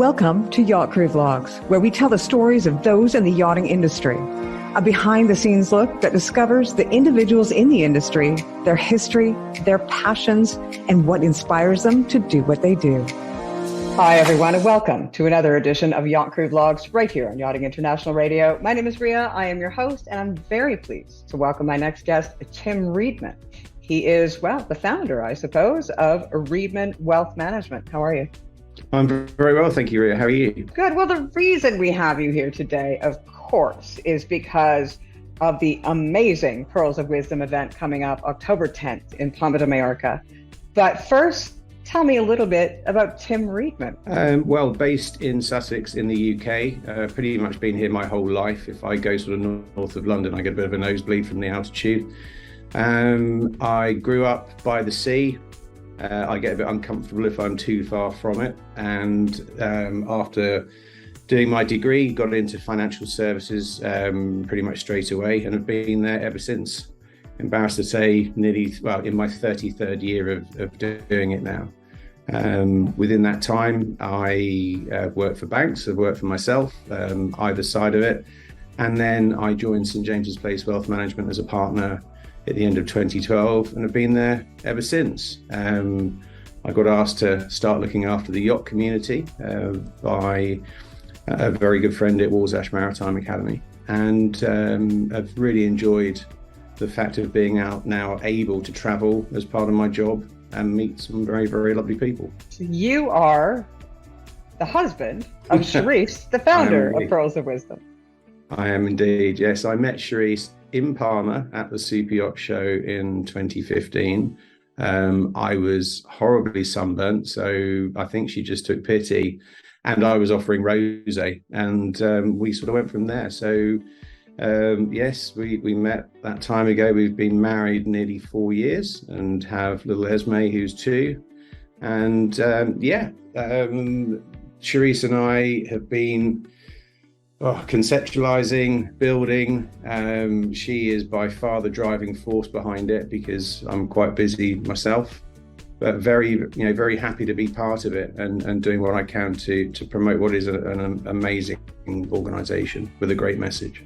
Welcome to Yacht Crew Vlogs, where we tell the stories of those in the yachting industry. A behind-the-scenes look that discovers the individuals in the industry, their history, their passions, and what inspires them to do what they do. Hi, everyone, and welcome to another edition of Yacht Crew Vlogs right here on Yachting International Radio. My name is Ria. I am your host, and I'm very pleased to welcome my next guest, Tim Reedman. He is, well, the founder, I suppose, of Reedman Wealth Management. How are you? I'm very well, thank you, Ria. How are you? Good. Well, the reason we have you here today, of course, is because of the amazing Pearls of Wisdom event coming up October 10th in Palma de Mallorca. But first, tell me a little bit about Tim Reedman. Well, based in Sussex in the UK, pretty much been here my whole life. If I go sort of north of London, I get a bit of a nosebleed from the altitude. I grew up by the sea. I get a bit uncomfortable if I'm too far from it. And after doing my degree, got into financial services pretty much straight away and have been there ever since. Embarrassed to say, in my 33rd year of doing it now. Within that time, I worked for banks, I've worked for myself, either side of it. And then I joined St James's Place Wealth Management as a partner at the end of 2012 and have been there ever since. I got asked to start looking after the yacht community by a very good friend at Walsash Maritime Academy, and I've really enjoyed the fact of being out now, able to travel as part of my job and meet some very, very lovely people. So you are the husband of Cherise, the founder of Pearls of Wisdom. I am indeed, yes. I met Cherise in Palma at the Super Yacht Show in 2015. I was horribly sunburnt, so I think she just took pity, and I was offering rosé, and we sort of went from there. So yes, we met that time ago. We've been married nearly 4 years and have little Esme, who's 2. And Cherise and I have been conceptualizing, building. She is by far the driving force behind it because I'm quite busy myself, but very happy to be part of it and doing what I can to promote what is an amazing organization with a great message.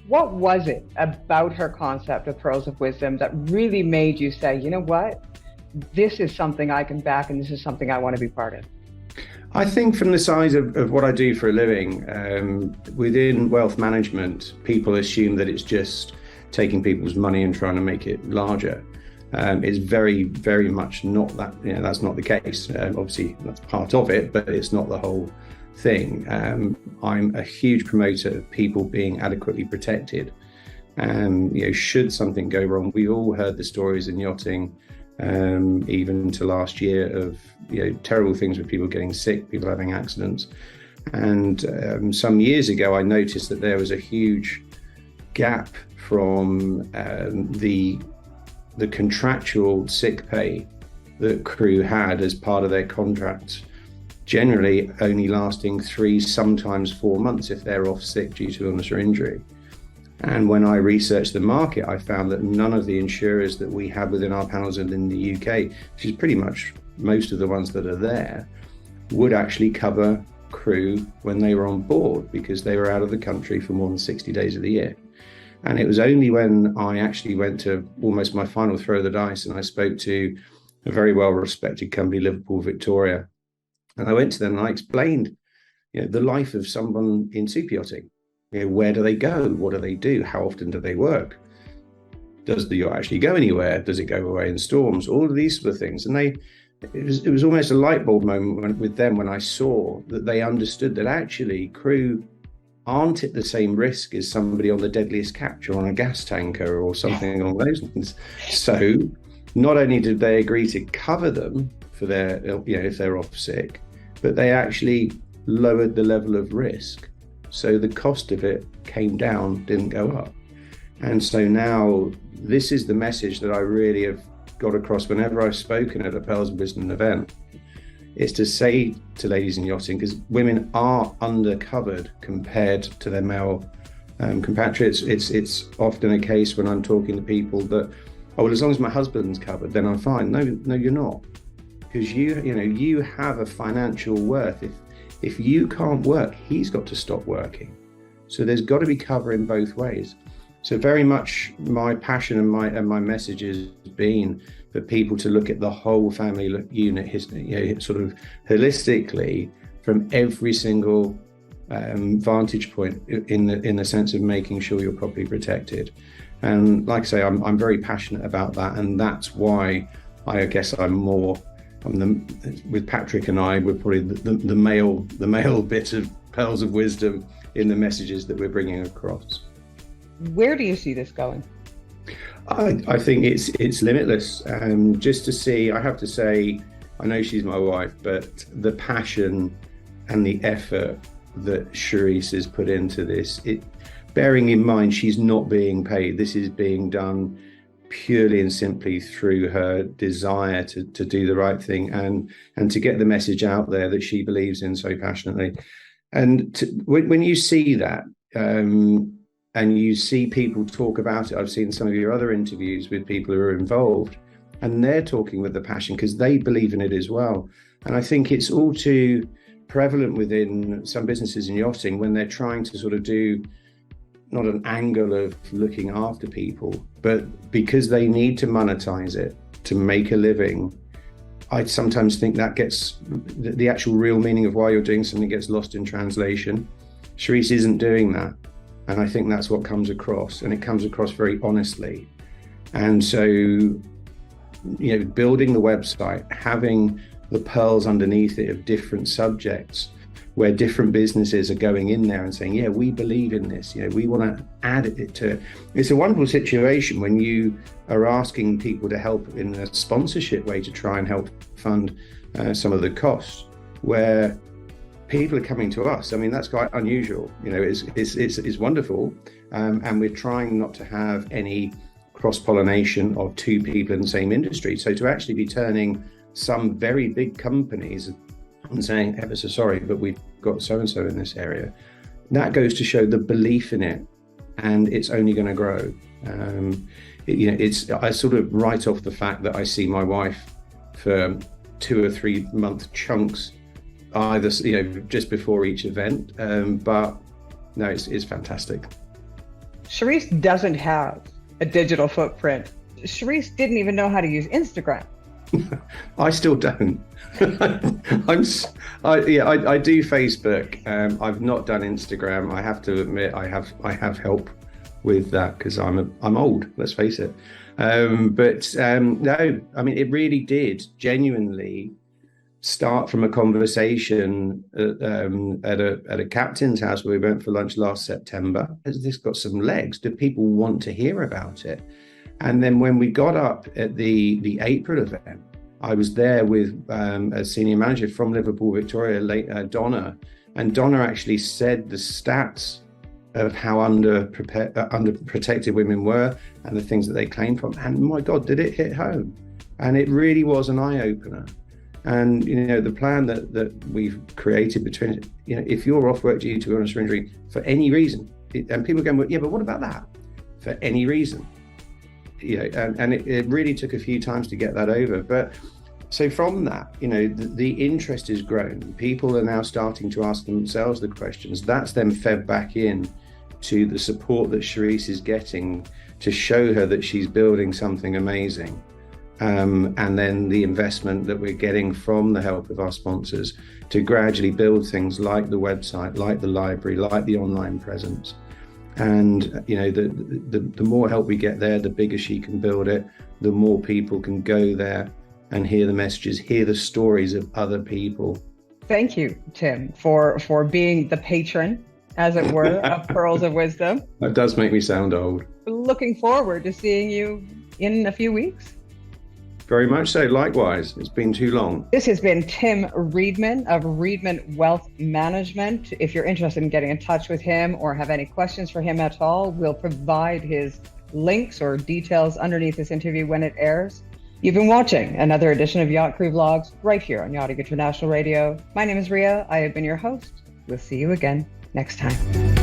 What was it about her concept of Pearls of Wisdom that really made you say, you know what, this is something I can back and this is something I want to be part of? I think from the side of what I do for a living, within wealth management, people assume that it's just taking people's money and trying to make it larger. It's very, very much not that, that's not the case. Obviously, that's part of it, but it's not the whole thing. I'm a huge promoter of people being adequately protected. Should something go wrong, we've all heard the stories in yachting, even to last year of terrible things with people getting sick, people having accidents. And some years ago, I noticed that there was a huge gap from the contractual sick pay that crew had as part of their contract, generally only lasting 3, sometimes 4 months if they're off sick due to illness or injury. And when I researched the market, I found that none of the insurers that we have within our panels and in the UK, which is pretty much most of the ones that are there, would actually cover crew when they were on board because they were out of the country for more than 60 days of the year. And it was only when I actually went to almost my final throw of the dice and I spoke to a very well-respected company, Liverpool Victoria, and I went to them and I explained the life of someone in super yachting. Where do they go? What do they do? How often do they work? Does the yacht actually go anywhere? Does it go away in storms? All of these sort of things. And it was almost a light bulb moment with them when I saw that they understood that actually crew aren't at the same risk as somebody on the deadliest capture on a gas tanker or something along those lines. So not only did they agree to cover them for their, if they're off sick, but they actually lowered the level of risk. So the cost of it came down, didn't go up. And so now this is the message that I really have got across whenever I've spoken at a Pearls of Wisdom event, is to say to ladies in yachting, because women are undercovered compared to their male compatriots. It's often a case when I'm talking to people that, as long as my husband's covered, then I'm fine. No, you're not. Because you have a financial worth. If you can't work, he's got to stop working. So there's got to be cover in both ways. So very much my passion and my message has been for people to look at the whole family unit, sort of holistically from every single vantage point in the sense of making sure you're properly protected. And like I say, I'm very passionate about that, and that's why I guess with Patrick and I, we're probably the male bit of pearls of wisdom in the messages that we're bringing across. Where do you see this going? I think it's limitless. Just to see, I have to say, I know she's my wife, but the passion and the effort that Cherise has put into this, bearing in mind she's not being paid, this is being done purely and simply through her desire to do the right thing and to get the message out there that she believes in so passionately. And when you see that, and you see people talk about it, I've seen some of your other interviews with people who are involved, and they're talking with the passion because they believe in it as well. And I think it's all too prevalent within some businesses in yachting when they're trying to sort of do not an angle of looking after people, but because they need to monetize it to make a living. I sometimes think that gets the actual real meaning of why you're doing something gets lost in translation. Cherise isn't doing that. And I think that's what comes across, and it comes across very honestly. And so, building the website, having the pearls underneath it of different subjects where different businesses are going in there and saying, yeah, we believe in this, we want to add it to it. It's a wonderful situation when you are asking people to help in a sponsorship way to try and help fund some of the costs, where people are coming to us. I mean, that's quite unusual. It's wonderful. And we're trying not to have any cross-pollination of two people in the same industry. So to actually be turning some very big companies and saying, ever so sorry, but we've got so-and-so in this area, that goes to show the belief in it, and it's only going to grow. I sort of write off the fact that I see my wife for 2 or 3 month chunks, either just before each event, but no, it's fantastic. Cherise doesn't have a digital footprint. Cherise didn't even know how to use Instagram. I still don't. I do Facebook. I've not done Instagram. I have to admit, I have help with that because I'm old. Let's face it. No, I mean, it really did genuinely start from a conversation at a captain's house where we went for lunch last September. Has this got some legs? Do people want to hear about it? And then when we got up at the April event, I was there with a senior manager from Liverpool, Victoria, Donna, and Donna actually said the stats of how underprotected women were and the things that they claimed from. And my God, did it hit home? And it really was an eye-opener. And, the plan that we've created between, if you're off work due to illness or injury for any reason, and people are going, well, yeah, but what about that? For any reason. And it really took a few times to get that over. But so from that, the interest has grown. People are now starting to ask themselves the questions. That's then fed back in to the support that Cherise is getting to show her that she's building something amazing. And then the investment that we're getting from the help of our sponsors to gradually build things like the website, like the library, like the online presence. And the more help we get there, the bigger she can build it, the more people can go there and hear the messages, hear the stories of other people. Thank you, Tim, for being the patron, as it were, of Pearls of Wisdom. That does make me sound old. Looking forward to seeing you in a few weeks. Very much so. Likewise. It's been too long. This has been Tim Reedman of Reedman Wealth Management. If you're interested in getting in touch with him or have any questions for him at all, we'll provide his links or details underneath this interview when it airs. You've been watching another edition of Yacht Crew Vlogs right here on Yachting International Radio. My name is Ria. I have been your host. We'll see you again next time.